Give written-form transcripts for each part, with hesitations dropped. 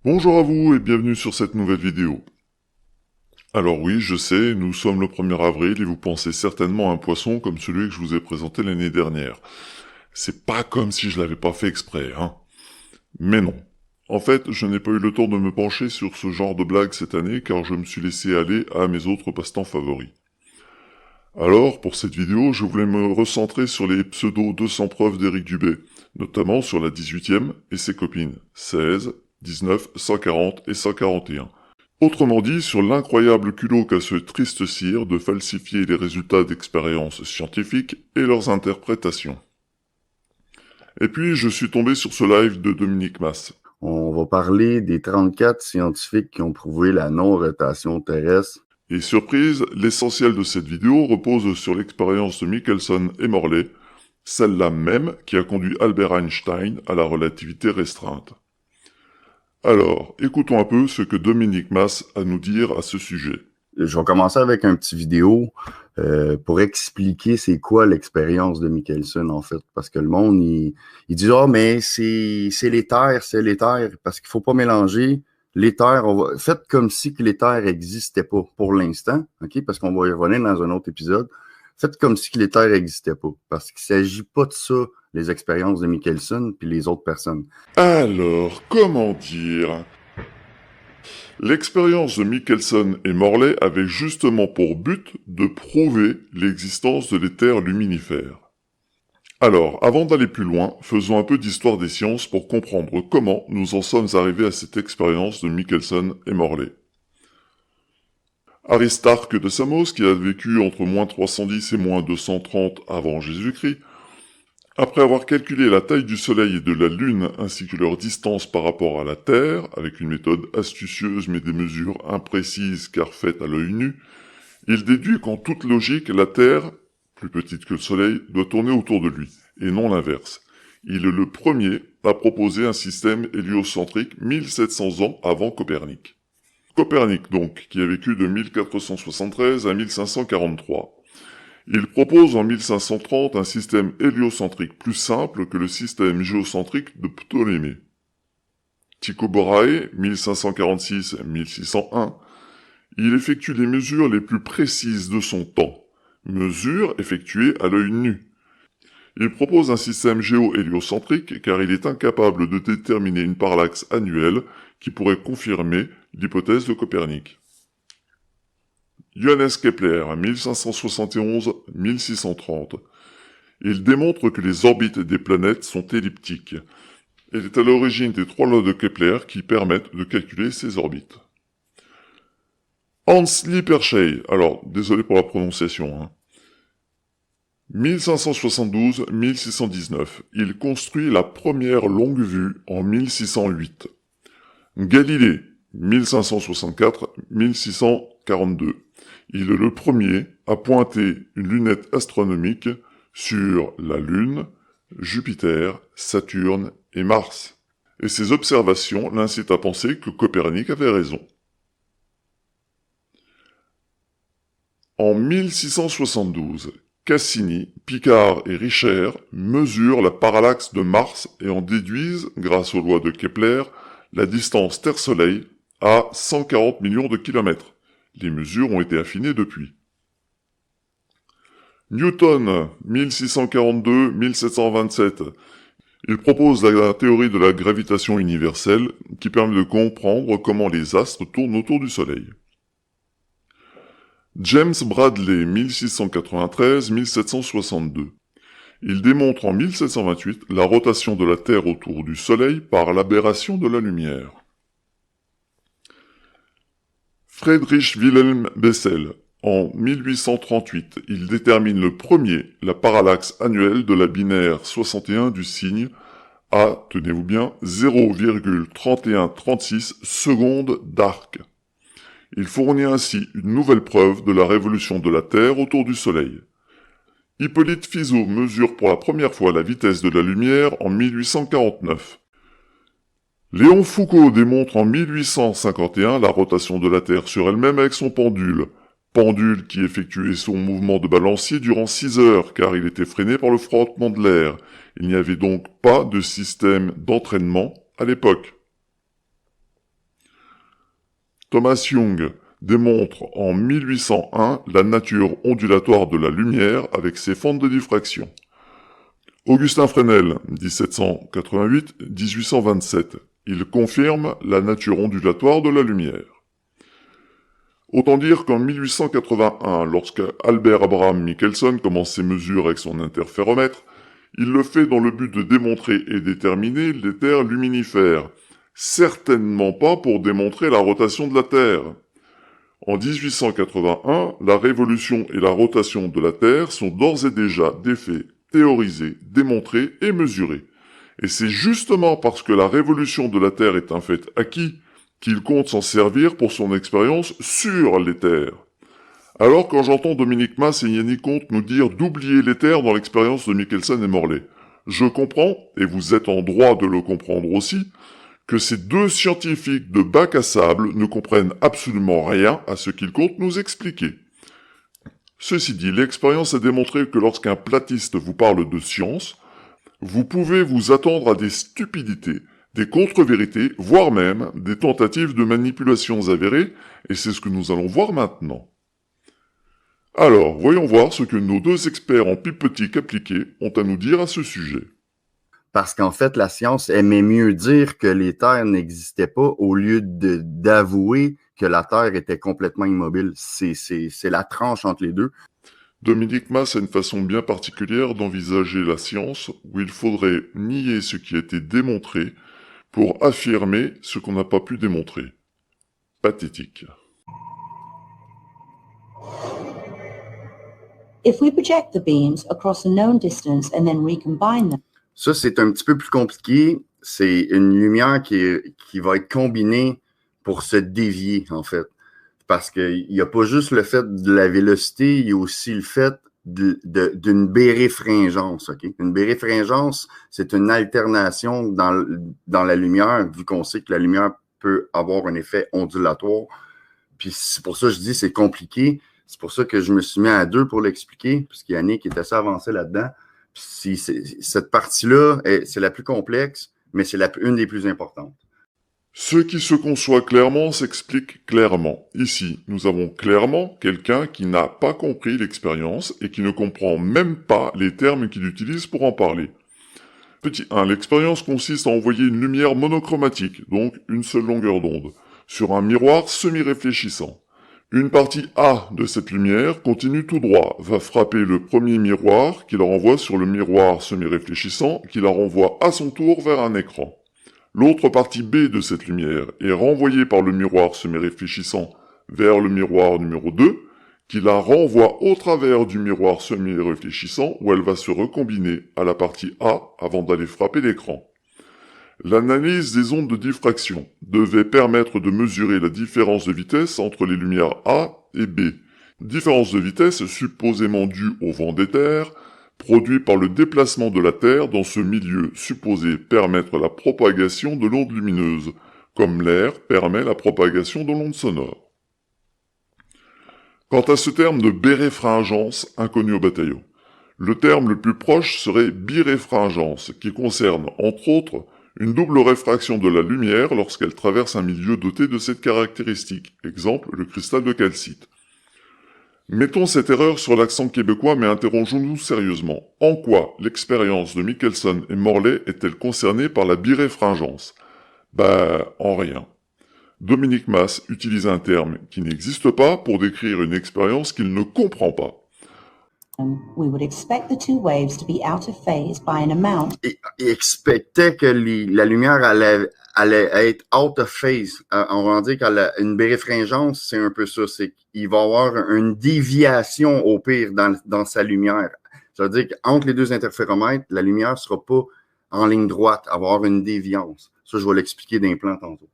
Bonjour à vous et bienvenue sur cette nouvelle vidéo. Alors oui, je sais, nous sommes le 1er avril et vous pensez certainement à un poisson comme celui que je vous ai présenté l'année dernière. C'est pas comme si je l'avais pas fait exprès, hein. Mais non. En fait, je n'ai pas eu le temps de me pencher sur ce genre de blague cette année car je me suis laissé aller à mes autres passe-temps favoris. Alors, pour cette vidéo, je voulais me recentrer sur les pseudos 200 preuves d'Éric Dubé, notamment sur la 18e et ses copines, 16, 19, 140 et 141. Autrement dit, sur l'incroyable culot qu'a ce triste cire de falsifier les résultats d'expériences scientifiques et leurs interprétations. Et puis, je suis tombé sur ce live de Dominique Mas. On va parler des 34 scientifiques qui ont prouvé la non-rotation terrestre. Et surprise, l'essentiel de cette vidéo repose sur l'expérience de Michelson et Morley, celle-là même qui a conduit Albert Einstein à la relativité restreinte. Alors, écoutons un peu ce que Dominique Mas a à nous dire à ce sujet. Je vais commencer avec un petit vidéo pour expliquer c'est quoi l'expérience de Michelson, en fait. Parce que le monde, il dit « Ah, mais c'est l'éther, parce qu'il faut pas mélanger l'éther. Faites comme si que l'éther n'existait pas pour l'instant, ok? Parce qu'on va y revenir dans un autre épisode. Faites comme si que l'éther n'existait pas, parce qu'il s'agit pas de ça, les expériences de Michelson puis les autres personnes. Alors, comment dire? L'expérience de Michelson et Morley avait justement pour but de prouver l'existence de l'éther luminifère. Alors, avant d'aller plus loin, faisons un peu d'histoire des sciences pour comprendre comment nous en sommes arrivés à cette expérience de Michelson et Morley. Aristarque de Samos, qui a vécu entre moins 310 et moins 230 avant Jésus-Christ, après avoir calculé la taille du Soleil et de la Lune ainsi que leur distance par rapport à la Terre, avec une méthode astucieuse mais des mesures imprécises car faites à l'œil nu, il déduit qu'en toute logique, la Terre, plus petite que le Soleil, doit tourner autour de lui, et non l'inverse. Il est le premier à proposer un système héliocentrique 1700 ans avant Copernic. Copernic donc, qui a vécu de 1473 à 1543. Il propose en 1530 un système héliocentrique plus simple que le système géocentrique de Ptolémée. Tycho Brahe, 1546-1601, il effectue les mesures les plus précises de son temps, mesures effectuées à l'œil nu. Il propose un système géo-héliocentrique car il est incapable de déterminer une parallaxe annuelle qui pourrait confirmer l'hypothèse de Copernic. Johannes Kepler, 1571-1630. Il démontre que les orbites des planètes sont elliptiques. Elle est à l'origine des 3 lois de Kepler qui permettent de calculer ces orbites. Hans Lippershey, alors désolé pour la prononciation, hein. 1572-1619, il construit la première longue vue en 1608. Galilée, 1564-1642. Il est le premier à pointer une lunette astronomique sur la Lune, Jupiter, Saturne et Mars. Et ses observations l'incitent à penser que Copernic avait raison. En 1672, Cassini, Picard et Richer mesurent la parallaxe de Mars et en déduisent, grâce aux lois de Kepler, la distance Terre-Soleil à 140 millions de kilomètres. Les mesures ont été affinées depuis. Newton, 1642-1727. Il propose la théorie de la gravitation universelle qui permet de comprendre comment les astres tournent autour du Soleil. James Bradley, 1693-1762. Il démontre en 1728 la rotation de la Terre autour du Soleil par l'aberration de la lumière. Friedrich Wilhelm Bessel, en 1838, il détermine le premier la parallaxe annuelle de la binaire 61 du signe à, tenez-vous bien, 0,3136 secondes d'arc. Il fournit ainsi une nouvelle preuve de la révolution de la Terre autour du Soleil. Hippolyte Fizeau mesure pour la première fois la vitesse de la lumière en 1849. Léon Foucault démontre en 1851 la rotation de la Terre sur elle-même avec son pendule. Pendule qui effectuait son mouvement de balancier durant 6 heures car il était freiné par le frottement de l'air. Il n'y avait donc pas de système d'entraînement à l'époque. Thomas Young démontre en 1801 la nature ondulatoire de la lumière avec ses fentes de diffraction. Augustin Fresnel, 1788-1827. Il confirme la nature ondulatoire de la lumière. Autant dire qu'en 1881, lorsque Albert Abraham Michelson commence ses mesures avec son interféromètre, il le fait dans le but de démontrer et déterminer l'éther luminifère, certainement pas pour démontrer la rotation de la Terre. En 1881, la révolution et la rotation de la Terre sont d'ores et déjà des faits théorisés, démontrés et mesurés. Et c'est justement parce que la révolution de la Terre est un fait acquis qu'il compte s'en servir pour son expérience sur l'éther. Alors quand j'entends Dominique Mas et Yannick Comte nous dire d'oublier l'éther dans l'expérience de Michelson et Morley, je comprends, et vous êtes en droit de le comprendre aussi, que ces deux scientifiques de bac à sable ne comprennent absolument rien à ce qu'ils comptent nous expliquer. Ceci dit, l'expérience a démontré que lorsqu'un platiste vous parle de science, vous pouvez vous attendre à des stupidités, des contre-vérités, voire même des tentatives de manipulations avérées, et c'est ce que nous allons voir maintenant. Alors, voyons voir ce que nos deux experts en pipetique appliquée ont à nous dire à ce sujet. Parce qu'en fait, la science aimait mieux dire que les terres n'existaient pas au lieu d'avouer que la Terre était complètement immobile. C'est la tranche entre les deux. Dominique Mas a une façon bien particulière d'envisager la science où il faudrait nier ce qui a été démontré pour affirmer ce qu'on n'a pas pu démontrer. Pathétique. If we project the beams across a known distance and then recombine them. Ça, c'est un petit peu plus compliqué. C'est une lumière qui va être combinée pour se dévier, en fait. Parce qu'il n'y a pas juste le fait de la vélocité, il y a aussi le fait d'une béréfringence. Okay? Une béréfringence, c'est une alternation dans la lumière, vu qu'on sait que la lumière peut avoir un effet ondulatoire. Puis c'est pour ça que je dis c'est compliqué. C'est pour ça que je me suis mis à deux pour l'expliquer, puisque Yannick est assez avancé là-dedans. Puis cette partie-là, c'est la plus complexe, mais c'est une des plus importantes. Ce qui se conçoit clairement s'explique clairement. Ici, nous avons clairement quelqu'un qui n'a pas compris l'expérience et qui ne comprend même pas les termes qu'il utilise pour en parler. Petit 1. L'expérience consiste à envoyer une lumière monochromatique, donc une seule longueur d'onde, sur un miroir semi-réfléchissant. Une partie A de cette lumière continue tout droit, va frapper le premier miroir qui la renvoie sur le miroir semi-réfléchissant qui la renvoie à son tour vers un écran. L'autre partie B de cette lumière est renvoyée par le miroir semi-réfléchissant vers le miroir numéro 2, qui la renvoie au travers du miroir semi-réfléchissant où elle va se recombiner à la partie A avant d'aller frapper l'écran. L'analyse des ondes de diffraction devait permettre de mesurer la différence de vitesse entre les lumières A et B. Différence de vitesse supposément due au vent d'éther, produit par le déplacement de la Terre dans ce milieu supposé permettre la propagation de l'onde lumineuse, comme l'air permet la propagation de l'onde sonore. Quant à ce terme de béréfringence inconnu au bataillon, le terme le plus proche serait biréfringence, qui concerne, entre autres, une double réfraction de la lumière lorsqu'elle traverse un milieu doté de cette caractéristique, exemple le cristal de calcite. Mettons cette erreur sur l'accent québécois mais interrogeons-nous sérieusement. En quoi l'expérience de Michelson et Morley est-elle concernée par la biréfringence? En rien. Dominique Mas utilise un terme qui n'existe pas pour décrire une expérience qu'il ne comprend pas. We would expect the two waves to be out of phase by an amount. Il expectait que la lumière allait être out of phase. On va dire qu'une béréfringence, c'est un peu ça. C'est qu'il va y avoir une déviation au pire dans sa lumière. Ça veut dire qu'entre les deux interféromètres, la lumière ne sera pas en ligne droite, elle va avoir une déviance. Ça, je vais l'expliquer d'un plan tantôt.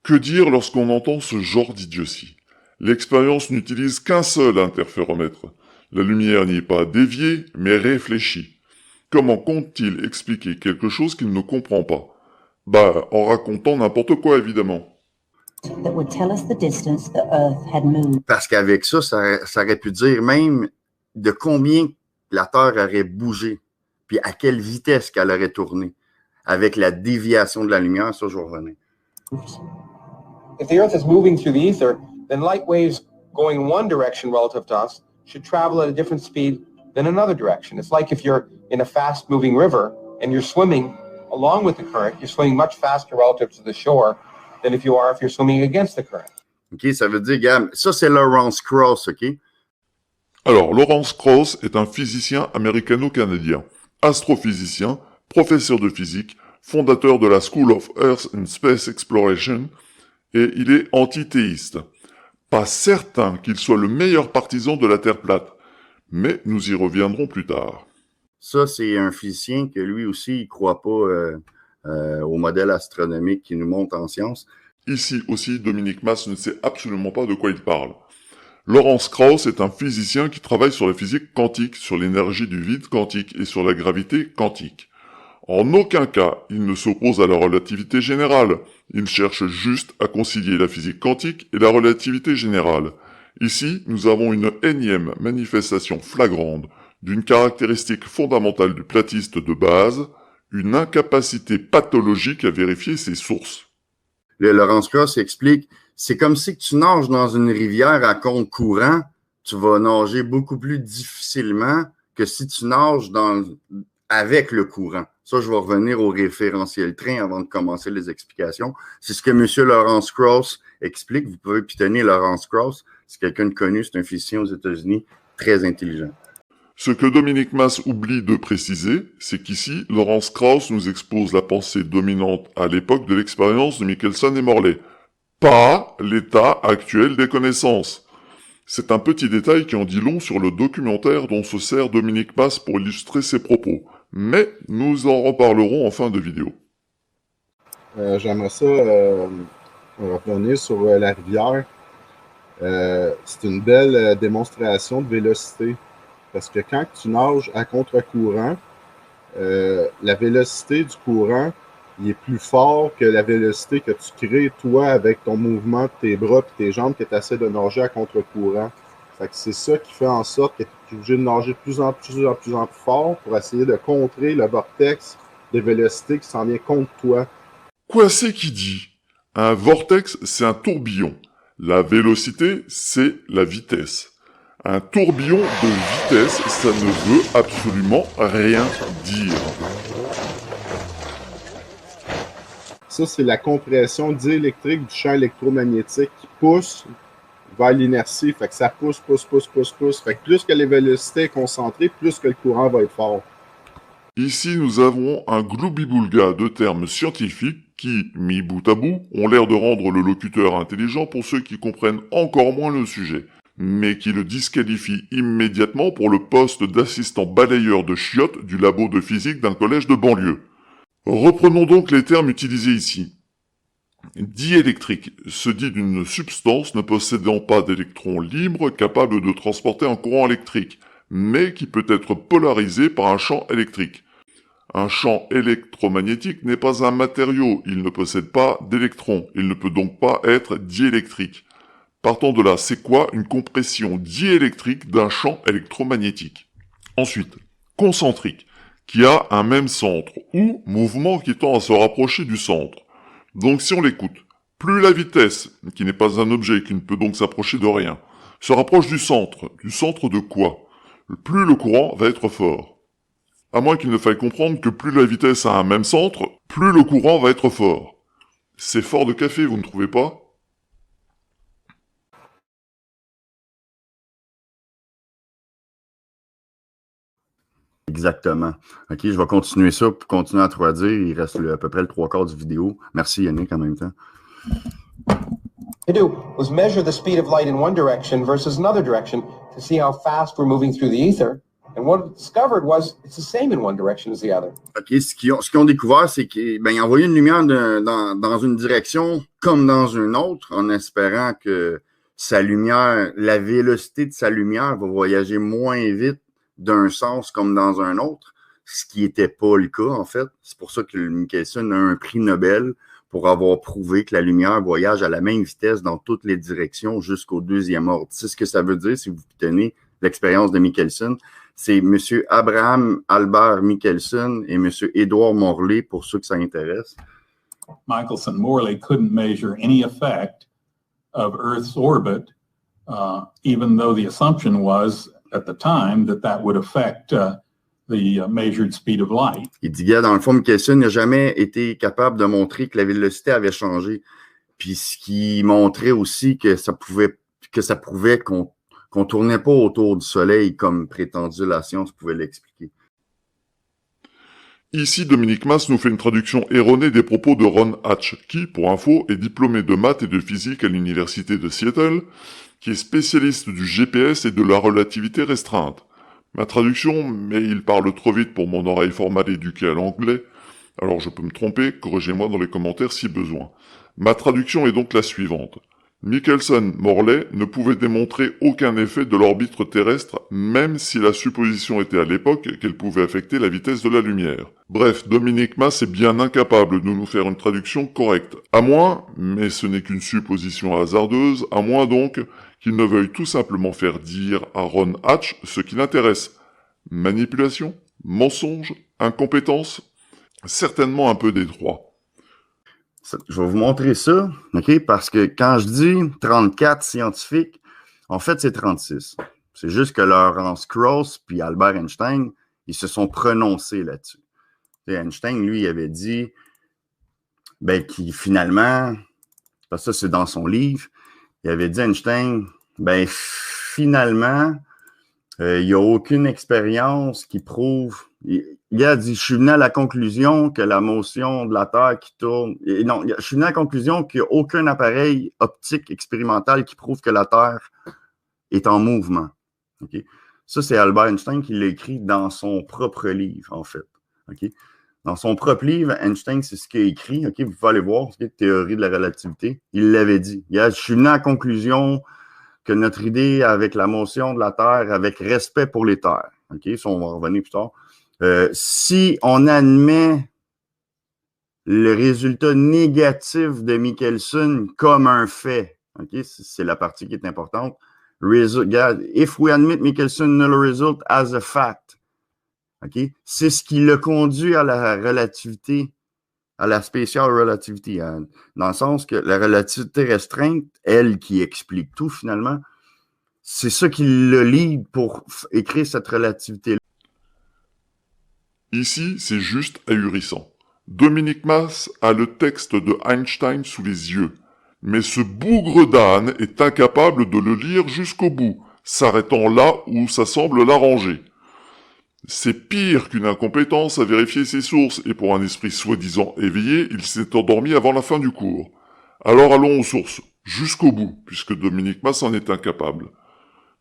Que dire lorsqu'on entend ce genre d'idiotie? L'expérience n'utilise qu'un seul interféromètre. La lumière n'y est pas déviée, mais réfléchie. Comment compte-t-il expliquer quelque chose qu'il ne comprend pas? En racontant n'importe quoi, évidemment. Parce qu'avec ça aurait pu dire même de combien la Terre aurait bougé, puis à quelle vitesse qu'elle aurait tourné. Avec la déviation de la lumière, ça, je vais revenir. If the Earth is moving through the ether, then light waves going one direction relative to us should travel at a different speed than another direction. It's like if you're in a fast-moving river and you're swimming along with the current, you're swimming much faster relative to the shore than if you're swimming against the current. OK, ça veut dire, Gab, ça c'est Lawrence Krauss, OK? Alors, Lawrence Krauss est un physicien américano-canadien, astrophysicien, professeur de physique, fondateur de la School of Earth and Space Exploration, et il est antithéiste. Pas certain qu'il soit le meilleur partisan de la Terre plate, mais nous y reviendrons plus tard. Ça, c'est un physicien que lui aussi, il croit pas au modèle astronomique qui nous montre en science. Ici aussi, Dominique Mas ne sait absolument pas de quoi il parle. Lawrence Krauss est un physicien qui travaille sur la physique quantique, sur l'énergie du vide quantique et sur la gravité quantique. En aucun cas, il ne s'oppose à la relativité générale. Il cherche juste à concilier la physique quantique et la relativité générale. Ici, nous avons une énième manifestation flagrante d'une caractéristique fondamentale du platiste de base, une incapacité pathologique à vérifier ses sources. Le Lawrence Krauss explique, c'est comme si tu nages dans une rivière à contre-courant, tu vas nager beaucoup plus difficilement que si tu nages avec le courant. Ça, je vais revenir au référentiel train avant de commencer les explications. C'est ce que M. Lawrence Krauss explique. Vous pouvez pitonner Lawrence Krauss. C'est quelqu'un de connu, c'est un physicien aux États-Unis, très intelligent. Ce que Dominique Mas oublie de préciser, c'est qu'ici, Lawrence Krauss nous expose la pensée dominante à l'époque de l'expérience de Michelson et Morley, pas l'état actuel des connaissances. C'est un petit détail qui en dit long sur le documentaire dont se sert Dominique Mas pour illustrer ses propos, mais nous en reparlerons en fin de vidéo. J'aimerais ça revenir sur la rivière. C'est une belle démonstration de vélocité. Parce que quand tu nages à contre-courant, la vélocité du courant il est plus fort que la vélocité que tu crées, toi, avec ton mouvement de tes bras et tes jambes, que tu essaies de nager à contre-courant. Fait que c'est ça qui fait en sorte que tu es obligé de nager de plus en plus fort pour essayer de contrer le vortex de vélocité qui s'en vient contre toi. Quoi c'est qui dit? Un vortex, c'est un tourbillon. La vélocité, c'est la vitesse. Un tourbillon de vitesse, ça ne veut absolument rien dire. Ça, c'est la compression diélectrique du champ électromagnétique qui pousse vers l'inertie. Fait que ça pousse. Fait que plus que les vélocités sont concentrées, plus que le courant va être fort. Ici, nous avons un gloubi-boulga de termes scientifiques qui, mis bout à bout, ont l'air de rendre le locuteur intelligent pour ceux qui comprennent encore moins le sujet, mais qui le disqualifient immédiatement pour le poste d'assistant balayeur de chiottes du labo de physique d'un collège de banlieue. Reprenons donc les termes utilisés ici. Diélectrique se dit d'une substance ne possédant pas d'électrons libres capable de transporter un courant électrique, mais qui peut être polarisé par un champ électrique. Un champ électromagnétique n'est pas un matériau, il ne possède pas d'électrons, il ne peut donc pas être diélectrique. Partant de là, c'est quoi une compression diélectrique d'un champ électromagnétique? Ensuite, concentrique, qui a un même centre, ou mouvement qui tend à se rapprocher du centre. Donc si on l'écoute, plus la vitesse, qui n'est pas un objet, qui ne peut donc s'approcher de rien, se rapproche du centre de quoi? Plus le courant va être fort. À moins qu'il ne faille comprendre que plus la vitesse a un même centre, plus le courant va être fort. C'est fort de café, vous ne trouvez pas? Exactement. OK, je vais continuer ça pour continuer à traduire. Il reste à peu près le 3/4 du vidéo. Merci Yannick en même temps. To do was measure the speed of light in one direction versus another direction to see how fast we're moving through the ether. And what we discovered was it's the same in one direction as the other. OK, ce qu'ils ont découvert, c'est qu'ils envoyaient une lumière dans une direction comme dans une autre, en espérant que sa lumière, la vélocité de sa lumière va voyager moins vite d'un sens comme dans un autre, ce qui n'était pas le cas, en fait. C'est pour ça que Michelson a un prix Nobel pour avoir prouvé que la lumière voyage à la même vitesse dans toutes les directions jusqu'au deuxième ordre. C'est ce que ça veut dire si vous tenez l'expérience de Michelson. C'est M. Abraham Albert Michelson et M. Édouard Morley, pour ceux que ça intéresse. Michelson Morley couldn't measure any effect of Earth's orbit, even though the assumption was at the time that would affect the measured speed of light. Il dit, gars, dans le fond, Michelson n'a jamais été capable de montrer que la vélocité avait changé. Puis ce qui montrait aussi que ça prouvait qu'on tournait pas autour du Soleil comme prétendu la science pouvait l'expliquer. Ici, Dominique Mas nous fait une traduction erronée des propos de Ron Hatch, qui, pour info, est diplômé de maths et de physique à l'université de Seattle, qui est spécialiste du GPS et de la relativité restreinte. Ma traduction, mais il parle trop vite pour mon oreille formale éduquée à l'anglais, alors je peux me tromper, corrigez-moi dans les commentaires si besoin. Ma traduction est donc la suivante. Michelson-Morley ne pouvait démontrer aucun effet de l'orbite terrestre, même si la supposition était à l'époque qu'elle pouvait affecter la vitesse de la lumière. Bref, Dominique Mas est bien incapable de nous faire une traduction correcte. À moins, mais ce n'est qu'une supposition hasardeuse, à moins donc qu'il ne veuille tout simplement faire dire à Ron Hatch ce qui l'intéresse. Manipulation? Mensonge? Incompétence? Certainement un peu des trois. Je vais vous montrer ça, OK? Parce que quand je dis 34 scientifiques, en fait, c'est 36. C'est juste que Lawrence Krauss puis Albert Einstein, ils se sont prononcés là-dessus. Et Einstein, lui, il avait dit qu'il finalement, parce que ça, c'est dans son livre, il avait dit Einstein, finalement, il n'y a aucune expérience qui prouve. Il a dit, je suis venu à la conclusion que la motion de la Terre qui tourne. Non, je suis venu à la conclusion qu'il n'y a aucun appareil optique expérimental qui prouve que la Terre est en mouvement. Okay? Ça, c'est Albert Einstein qui l'a écrit dans son propre livre, en fait. Okay? Dans son propre livre, Einstein, c'est ce qu'il a écrit. Okay? Vous pouvez aller voir, théorie de la relativité. Il l'avait dit. Je suis venu à la conclusion que notre idée avec la motion de la Terre, avec respect pour les terres, OK? Ça, on va revenir plus tard. Si on admet le résultat négatif de Michelson comme un fait, OK? C'est la partie qui est importante. If we admit Michelson null result as a fact, OK? C'est ce qui l'a conduit à la relativité, à la spéciale relativité, dans le sens que la relativité restreinte, elle qui explique tout finalement, c'est ça qui le lead pour écrire cette relativité-là. Ici, c'est juste ahurissant. Dominique Mas a le texte de Einstein sous les yeux, mais ce bougre d'âne est incapable de le lire jusqu'au bout, s'arrêtant là où ça semble l'arranger. C'est pire qu'une incompétence à vérifier ses sources, et pour un esprit soi-disant éveillé, il s'est endormi avant la fin du cours. Alors allons aux sources, jusqu'au bout, puisque Dominique Mas en est incapable.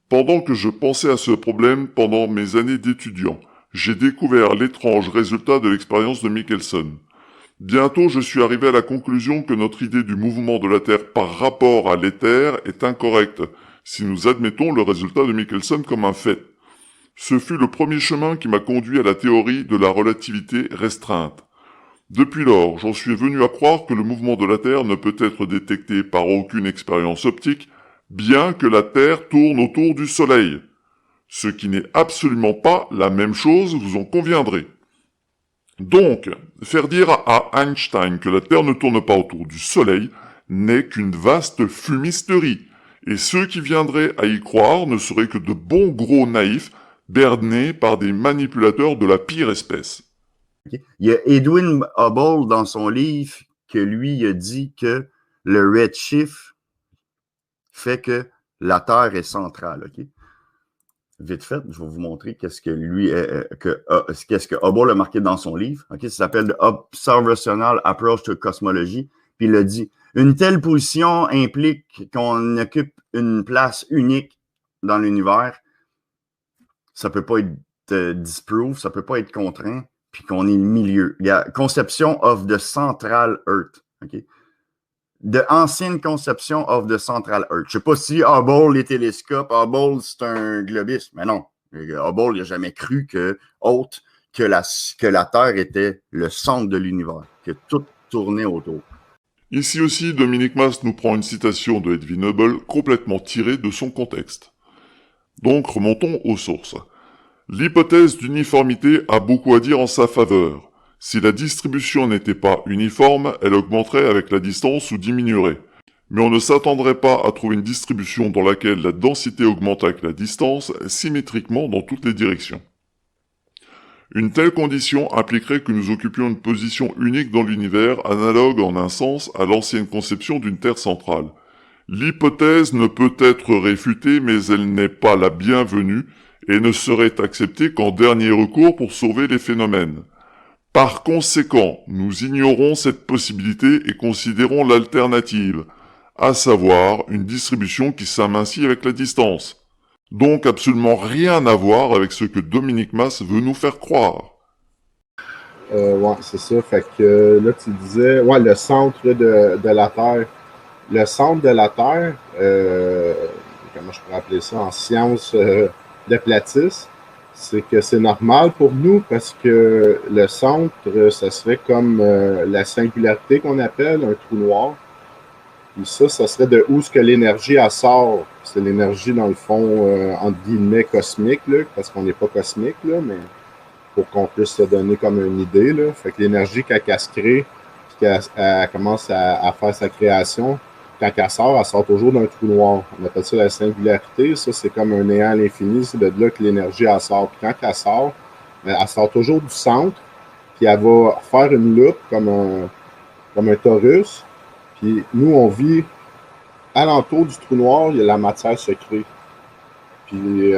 Pendant que je pensais à ce problème pendant mes années d'étudiant, j'ai découvert l'étrange résultat de l'expérience de Michelson. Bientôt, je suis arrivé à la conclusion que notre idée du mouvement de la Terre par rapport à l'éther est incorrecte, si nous admettons le résultat de Michelson comme un fait. Ce fut le premier chemin qui m'a conduit à la théorie de la relativité restreinte. Depuis lors, j'en suis venu à croire que le mouvement de la Terre ne peut être détecté par aucune expérience optique, bien que la Terre tourne autour du Soleil. Ce qui n'est absolument pas la même chose, vous en conviendrez. Donc, faire dire à Einstein que la Terre ne tourne pas autour du Soleil n'est qu'une vaste fumisterie, et ceux qui viendraient à y croire ne seraient que de bons gros naïfs, bernés par des manipulateurs de la pire espèce. Okay. Il y a Edwin Hubble dans son livre que lui a dit que le redshift fait que la Terre est centrale. Okay? Vite fait, je vais vous montrer qu'est-ce que Hubble a marqué dans son livre. Okay? Ça s'appelle The Observational Approach to Cosmology. Puis il a dit, une telle position implique qu'on occupe une place unique dans l'univers. Ça peut pas être disprove, ça peut pas être contraint, puis qu'on est le milieu. Il y a conception of the central Earth. Okay? De ancienne conception of the central Earth. Je sais pas si Hubble, les télescopes, Hubble, c'est un globiste. Mais non. Hubble, il n'a jamais cru que la Terre était le centre de l'univers, que tout tournait autour. Ici aussi, Dominique Mas nous prend une citation de Edwin Hubble complètement tirée de son contexte. Donc, remontons aux sources. L'hypothèse d'uniformité a beaucoup à dire en sa faveur. Si la distribution n'était pas uniforme, elle augmenterait avec la distance ou diminuerait. Mais on ne s'attendrait pas à trouver une distribution dans laquelle la densité augmente avec la distance symétriquement dans toutes les directions. Une telle condition impliquerait que nous occupions une position unique dans l'univers, analogue en un sens à l'ancienne conception d'une Terre centrale. L'hypothèse ne peut être réfutée, mais elle n'est pas la bienvenue et ne serait acceptée qu'en dernier recours pour sauver les phénomènes. Par conséquent, nous ignorons cette possibilité et considérons l'alternative, à savoir une distribution qui s'amincit avec la distance. Donc absolument rien à voir avec ce que Dominique Mas veut nous faire croire. Ouais, c'est ça. Fait que là, tu disais, ouais, le centre de la Terre. Le centre de la Terre, comment je pourrais appeler ça en sciences de Platisse, c'est que c'est normal pour nous parce que le centre, ça serait comme la singularité qu'on appelle, un trou noir. Puis ça serait de où est-ce que l'énergie elle sort. C'est l'énergie, dans le fond, entre guillemets, cosmique, là, parce qu'on n'est pas cosmique, là, mais pour qu'on puisse se donner comme une idée. Là. Fait que l'énergie, quand elle se crée, puis qu'elle commence à faire sa création, quand elle sort toujours d'un trou noir. On appelle ça la singularité. Ça, c'est comme un néant à l'infini. C'est de là que l'énergie, elle sort. Puis quand elle sort toujours du centre, puis elle va faire une loupe comme un torus. Puis nous, on vit alentour du trou noir, il y a la matière se crée. Puis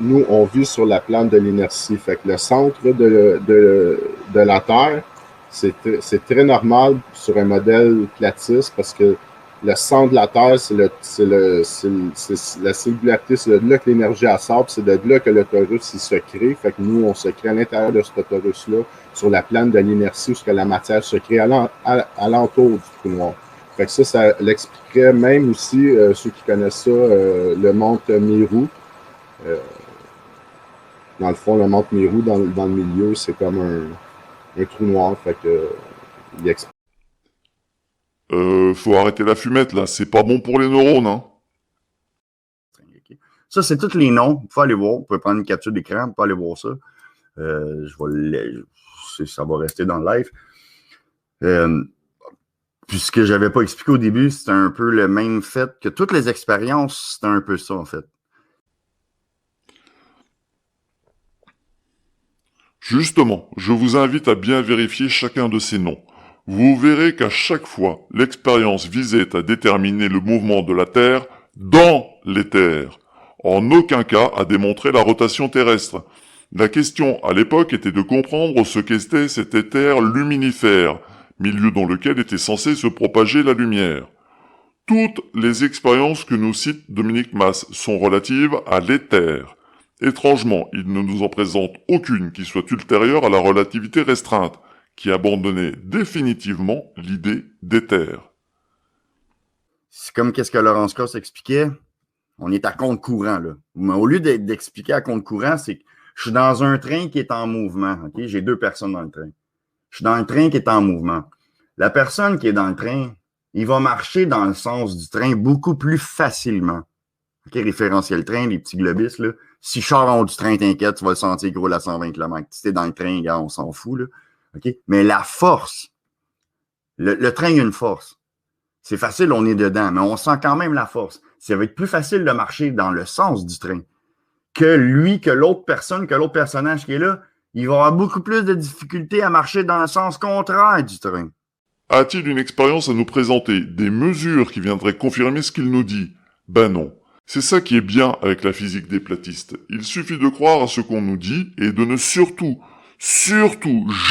nous, on vit sur la plane de l'inertie. Fait que le centre de la Terre, c'est très normal sur un modèle platiste parce que le centre de la Terre, c'est la singularité, c'est de là que l'énergie sort, puis c'est de là que le torus il se crée. Fait que nous, on se crée à l'intérieur de ce torus-là, sur la plane de l'inertie, où la matière se crée à l'entour du trou noir. Fait que ça l'expliquerait même aussi, ceux qui connaissent ça, le mont Meru. Dans le fond, le mont Meru, dans le milieu, c'est comme un trou noir. Fait que il explique. Faut arrêter la fumette, là. C'est pas bon pour les neurones, hein. Ça, c'est tous les noms. Vous pouvez aller voir. Vous pouvez prendre une capture d'écran. Vous pouvez aller voir ça. Ça va rester dans le live. Puis ce que j'avais pas expliqué au début, c'était un peu le même fait que toutes les expériences, c'était un peu ça, en fait. Justement, je vous invite à bien vérifier chacun de ces noms. Vous verrez qu'à chaque fois, l'expérience visait à déterminer le mouvement de la Terre dans l'éther. En aucun cas à démontrer la rotation terrestre. La question à l'époque était de comprendre ce qu'était cet éther luminifère, milieu dans lequel était censée se propager la lumière. Toutes les expériences que nous cite Dominique Mas sont relatives à l'éther. Étrangement, il ne nous en présente aucune qui soit ultérieure à la relativité restreinte, qui abandonnait définitivement l'idée d'éther. C'est comme qu'est-ce que Laurence Cross expliquait, on est à compte courant, là. Mais au lieu d'expliquer à compte courant, c'est que je suis dans un train qui est en mouvement. Okay? J'ai deux personnes dans le train. Je suis dans un train qui est en mouvement. La personne qui est dans le train, il va marcher dans le sens du train beaucoup plus facilement. OK, référentiel train, les petits globis, là. Si je sors en haut du train, t'inquiète, tu vas le sentir gros à 120 km. Si t'es dans le train, gars, on s'en fout, là. OK? Mais la force, le train a une force. C'est facile, on est dedans, mais on sent quand même la force. Ça va être plus facile de marcher dans le sens du train que l'autre personnage qui est là, il va avoir beaucoup plus de difficultés à marcher dans le sens contraire du train. A-t-il une expérience à nous présenter, des mesures qui viendraient confirmer ce qu'il nous dit? Ben non. C'est ça qui est bien avec la physique des platistes. Il suffit de croire à ce qu'on nous dit et de ne surtout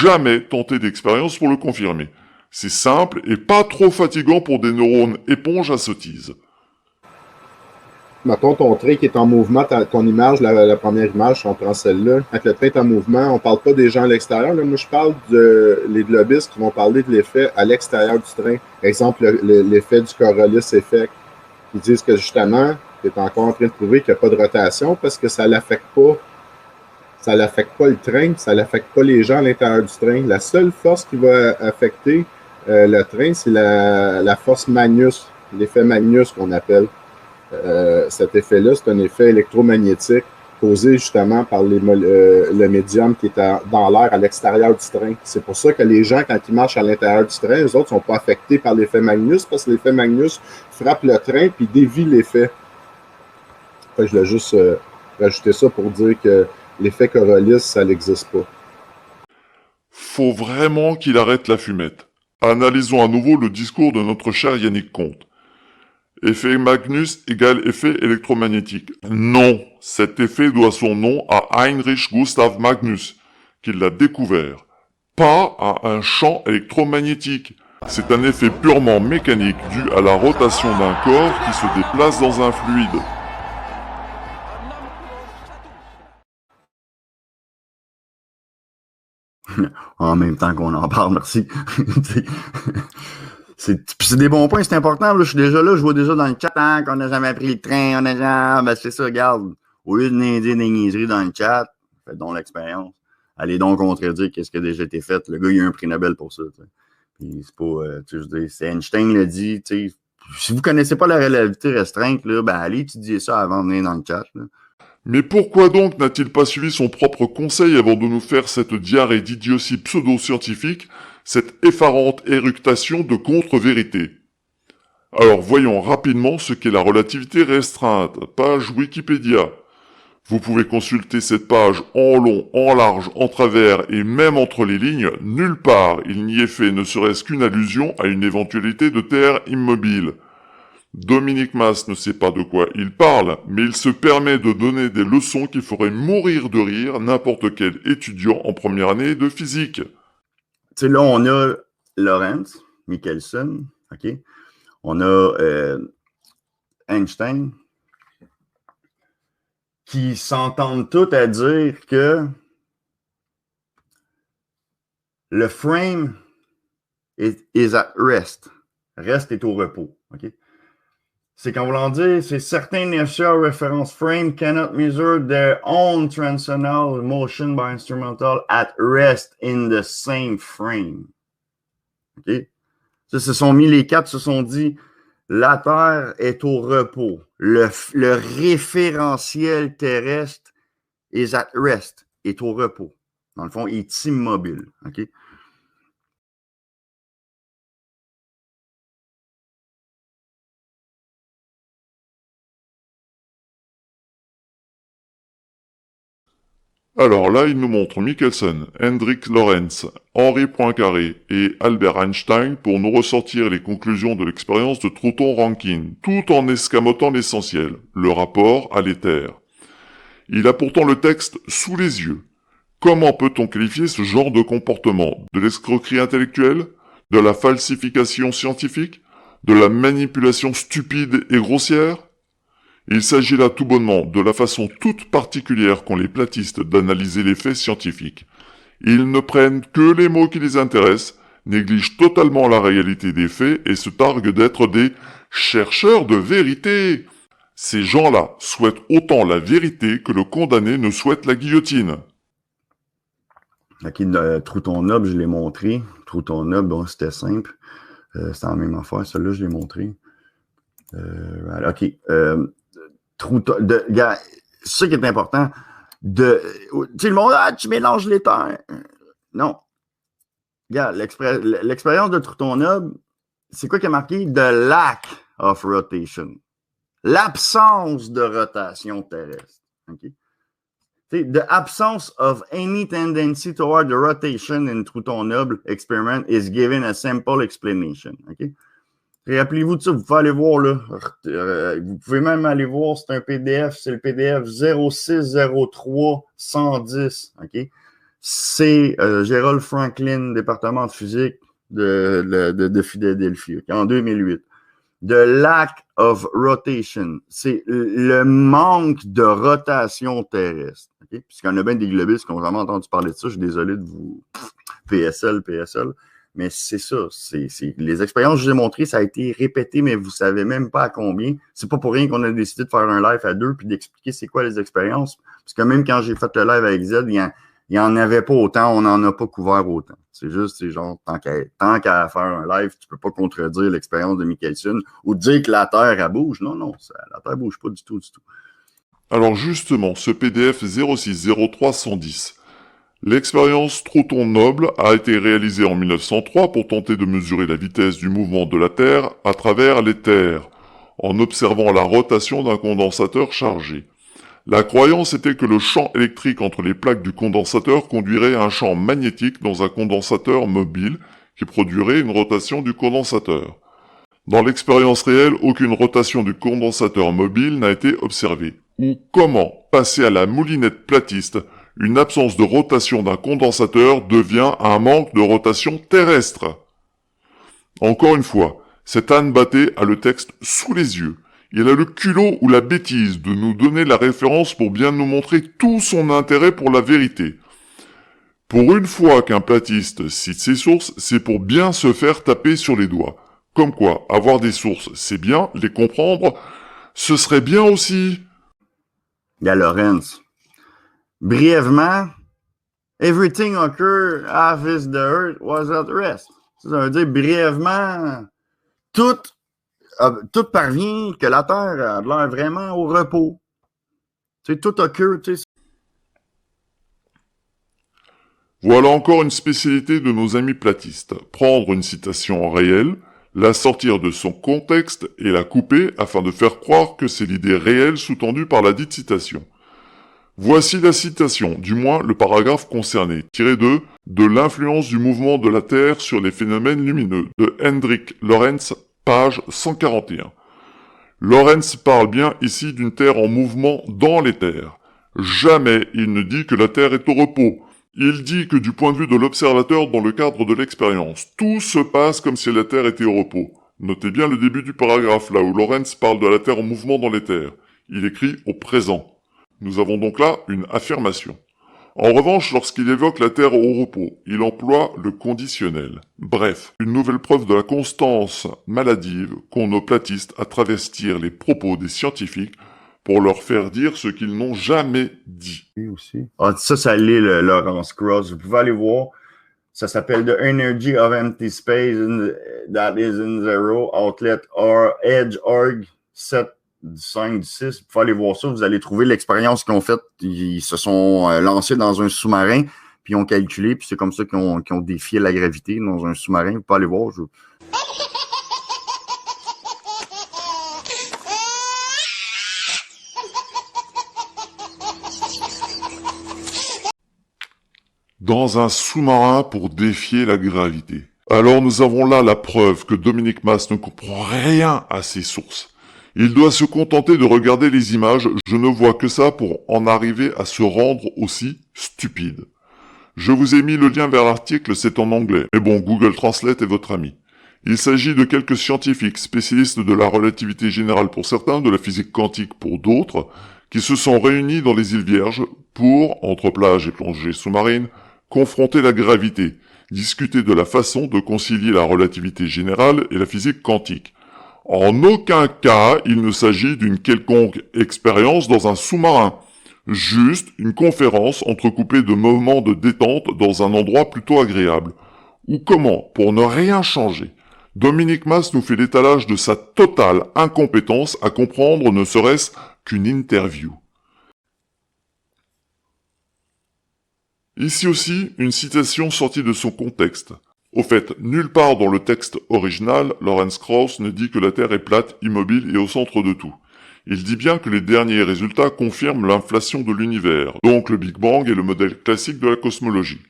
jamais tenter d'expérience pour le confirmer. C'est simple et pas trop fatigant pour des neurones éponges à sottise. Mettons ton train qui est en mouvement, ton image, la première image, si on prend celle-là, avec le train est en mouvement, on parle pas des gens à l'extérieur. Là. Moi, je parle les globistes qui vont parler de l'effet à l'extérieur du train. Par exemple, l'effet du Coriolis effect. Ils disent que justement, tu es encore en train de prouver qu'il n'y a pas de rotation parce que ça l'affecte pas. Ça l'affecte pas le train, ça l'affecte pas les gens à l'intérieur du train. La seule force qui va affecter le train, c'est la force Magnus, l'effet Magnus qu'on appelle. Cet effet-là, c'est un effet électromagnétique. causée justement par le médium qui est dans l'air à l'extérieur du train. C'est pour ça que les gens, quand ils marchent à l'intérieur du train, les autres ne sont pas affectés par l'effet Magnus, parce que l'effet Magnus frappe le train puis dévie l'effet. Fait que je voulais juste rajouter ça pour dire que l'effet Coriolis, ça n'existe pas. Faut vraiment qu'il arrête la fumette. Analysons à nouveau le discours de notre cher Yannick Comte. Effet Magnus égale effet électromagnétique. Non, cet effet doit son nom à Heinrich Gustav Magnus, qui l'a découvert. Pas à un champ électromagnétique. C'est un effet purement mécanique dû à la rotation d'un corps qui se déplace dans un fluide. En même temps qu'on en parle, merci. C'est des bons points, c'est important. Là, je suis déjà là, je vois déjà dans le chat hein, qu'on n'a jamais pris le train, on a jamais... Ben c'est ça, regarde. Au lieu de dire des niaiseries dans le chat, faites donc l'expérience. Allez donc contredire qu'est-ce qui a déjà été fait. Le gars, il a eu un prix Nobel pour ça. T'sais. Puis c'est pas... tu sais, je dis, c'est Einstein l'a dit, tu sais. Si vous connaissez pas la relativité restreinte, là, ben allez étudier ça avant de venir dans le chat. Là. Mais pourquoi donc n'a-t-il pas suivi son propre conseil avant de nous faire cette diarrhée d'idiotie pseudo-scientifique, cette effarante éructation de contre-vérité? Alors voyons rapidement ce qu'est la relativité restreinte, page Wikipédia. Vous pouvez consulter cette page en long, en large, en travers et même entre les lignes, nulle part il n'y est fait ne serait-ce qu'une allusion à une éventualité de terre immobile. Dominique Mas ne sait pas de quoi il parle, mais il se permet de donner des leçons qui feraient mourir de rire n'importe quel étudiant en première année de physique. Tu sais, là, on a Lorentz, Michelson, OK? On a Einstein, qui s'entendent tous à dire que le frame is at rest. Rest est au repos, OK? C'est qu'en voulant dire, c'est certain inertial reference frame cannot measure their own translational motion by instrumental at rest in the same frame. OK? Ça, se sont mis les quatre, se sont dit, la Terre est au repos. Le référentiel terrestre is at rest, est au repos. Dans le fond, il est immobile. OK? Alors là, il nous montre Michelson, Hendrik Lorentz, Henri Poincaré et Albert Einstein pour nous ressortir les conclusions de l'expérience de Trouton-Rankine, tout en escamotant l'essentiel, le rapport à l'éther. Il a pourtant le texte sous les yeux. Comment peut-on qualifier ce genre de comportement? De l'escroquerie intellectuelle? De la falsification scientifique? De la manipulation stupide et grossière? Il s'agit là tout bonnement de la façon toute particulière qu'ont les platistes d'analyser les faits scientifiques. Ils ne prennent que les mots qui les intéressent, négligent totalement la réalité des faits et se targuent d'être des chercheurs de vérité. Ces gens-là souhaitent autant la vérité que le condamné ne souhaite la guillotine. OK, Trouton-Noble, je l'ai montré. Trouton-Noble, bon, c'était simple. C'était la même affaire, celle-là, je l'ai montré. Voilà, OK. Gars, ce qui est important, tu sais, le monde, tu mélanges les terres. Non. Regarde, l'expérience de Trouton-Noble, c'est quoi qui a marqué? The lack of rotation. L'absence de rotation terrestre. OK? The absence of any tendency toward the rotation in Trouton-Noble experiment is given a simple explanation. OK? Rappelez-vous de ça, vous pouvez aller voir, là. Vous pouvez même aller voir, c'est un PDF, c'est le PDF 0603-110, OK? C'est Gerald Franklin, département de physique de Philadelphie, okay, en 2008. The lack of rotation, c'est le manque de rotation terrestre, OK? Puisqu'on a bien des globistes qui ont vraiment entendu parler de ça, je suis désolé de vous... PSL. Mais c'est ça, les expériences que je vous ai montrées, ça a été répété, mais vous savez même pas à combien. C'est pas pour rien qu'on a décidé de faire un live à deux puis d'expliquer c'est quoi les expériences. Parce que même quand j'ai fait le live avec Z, il y en avait pas autant, on n'en a pas couvert autant. C'est juste, c'est genre, tant qu'à faire un live, tu peux pas contredire l'expérience de Michelson ou dire que la Terre, elle bouge. Non, la Terre bouge pas du tout. Alors justement, ce PDF 060310, l'expérience Trouton Noble a été réalisée en 1903 pour tenter de mesurer la vitesse du mouvement de la Terre à travers l'éther, en observant la rotation d'un condensateur chargé. La croyance était que le champ électrique entre les plaques du condensateur conduirait à un champ magnétique dans un condensateur mobile qui produirait une rotation du condensateur. Dans l'expérience réelle, aucune rotation du condensateur mobile n'a été observée. Ou comment passer à la moulinette platiste, une absence de rotation d'un condensateur devient un manque de rotation terrestre. Encore une fois, cette Anne Batté a le texte sous les yeux. Il a le culot ou la bêtise de nous donner la référence pour bien nous montrer tout son intérêt pour la vérité. Pour une fois qu'un platiste cite ses sources, c'est pour bien se faire taper sur les doigts. Comme quoi, avoir des sources, c'est bien, les comprendre, ce serait bien aussi. Il y a Lawrence. Brièvement, everything occurred half the earth was at rest. Ça veut dire brièvement, tout parvient que la Terre a l'air vraiment au repos. Tu sais, tout occure, tu sais. Voilà encore une spécialité de nos amis platistes. Prendre une citation réelle, la sortir de son contexte et la couper afin de faire croire que c'est l'idée réelle sous-tendue par la dite citation. Voici la citation, du moins le paragraphe concerné, tiré de l'influence du mouvement de la Terre sur les phénomènes lumineux, de Hendrik Lorentz, page 141. Lorentz parle bien ici d'une Terre en mouvement dans l'éther. Jamais il ne dit que la Terre est au repos. Il dit que du point de vue de l'observateur dans le cadre de l'expérience, tout se passe comme si la Terre était au repos. Notez bien le début du paragraphe là où Lorentz parle de la Terre en mouvement dans l'éther. Il écrit au présent. Nous avons donc là une affirmation. En revanche, lorsqu'il évoque la Terre au repos, il emploie le conditionnel. Bref, une nouvelle preuve de la constance maladive qu'ont nos platistes à travestir les propos des scientifiques pour leur faire dire ce qu'ils n'ont jamais dit. Oui, aussi. Ah, ça l'est, le Lawrence Krauss. Vous pouvez aller voir. Ça s'appelle The Energy of Empty Space that is in Zero, outlet or Edge Org 7 du 5 du 6. Vous pouvez aller voir ça. Vous allez trouver l'expérience qu'ils ont faite. Ils se sont lancés dans un sous-marin, puis ils ont calculé, puis c'est comme ça qu'ils ont défié la gravité dans un sous-marin. Vous pouvez aller voir. Dans un sous-marin pour défier la gravité. Alors nous avons là la preuve que Dominique Mas ne comprend rien à ses sources. Il doit se contenter de regarder les images, je ne vois que ça pour en arriver à se rendre aussi stupide. Je vous ai mis le lien vers l'article, c'est en anglais, mais bon, Google Translate est votre ami. Il s'agit de quelques scientifiques, spécialistes de la relativité générale pour certains, de la physique quantique pour d'autres, qui se sont réunis dans les îles Vierges pour, entre plage et plongée sous-marine, confronter la gravité, discuter de la façon de concilier la relativité générale et la physique quantique. En aucun cas, il ne s'agit d'une quelconque expérience dans un sous-marin. Juste une conférence entrecoupée de moments de détente dans un endroit plutôt agréable. Ou comment, pour ne rien changer, Dominique Mas nous fait l'étalage de sa totale incompétence à comprendre ne serait-ce qu'une interview. Ici aussi, une citation sortie de son contexte. Au fait, nulle part dans le texte original, Lawrence Krauss ne dit que la Terre est plate, immobile et au centre de tout. Il dit bien que les derniers résultats confirment l'inflation de l'univers, donc le Big Bang est le modèle classique de la cosmologie.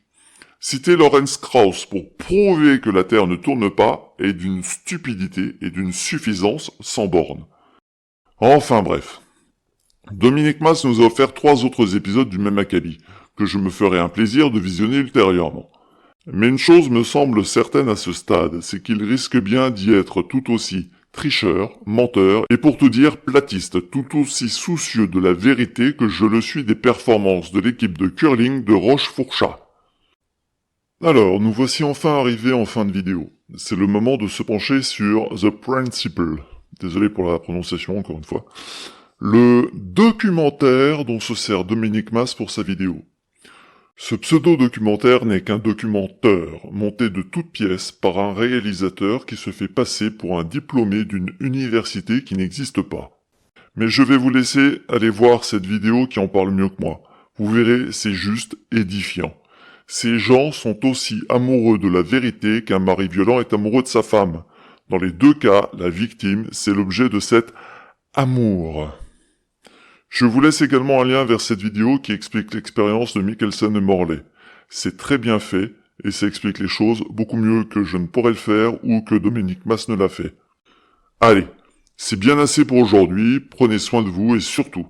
Citer Lawrence Krauss pour prouver que la Terre ne tourne pas est d'une stupidité et d'une suffisance sans borne. Enfin bref. Dominique Mas nous a offert 3 autres épisodes du même acabit, que je me ferai un plaisir de visionner ultérieurement. Mais une chose me semble certaine à ce stade, c'est qu'il risque bien d'y être tout aussi tricheur, menteur et pour tout dire platiste, tout aussi soucieux de la vérité que je le suis des performances de l'équipe de curling de Rochefourchat. Alors, nous voici enfin arrivés en fin de vidéo. C'est le moment de se pencher sur The Principle. Désolé pour la prononciation encore une fois. Le documentaire dont se sert Dominique Mas pour sa vidéo. Ce pseudo-documentaire n'est qu'un documenteur, monté de toutes pièces par un réalisateur qui se fait passer pour un diplômé d'une université qui n'existe pas. Mais je vais vous laisser aller voir cette vidéo qui en parle mieux que moi. Vous verrez, c'est juste édifiant. Ces gens sont aussi amoureux de la vérité qu'un mari violent est amoureux de sa femme. Dans les deux cas, la victime, c'est l'objet de cet amour. Je vous laisse également un lien vers cette vidéo qui explique l'expérience de Michelson et Morley. C'est très bien fait et ça explique les choses beaucoup mieux que je ne pourrais le faire ou que Dominique Mas ne l'a fait. Allez, c'est bien assez pour aujourd'hui, prenez soin de vous et surtout,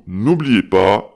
n'oubliez pas,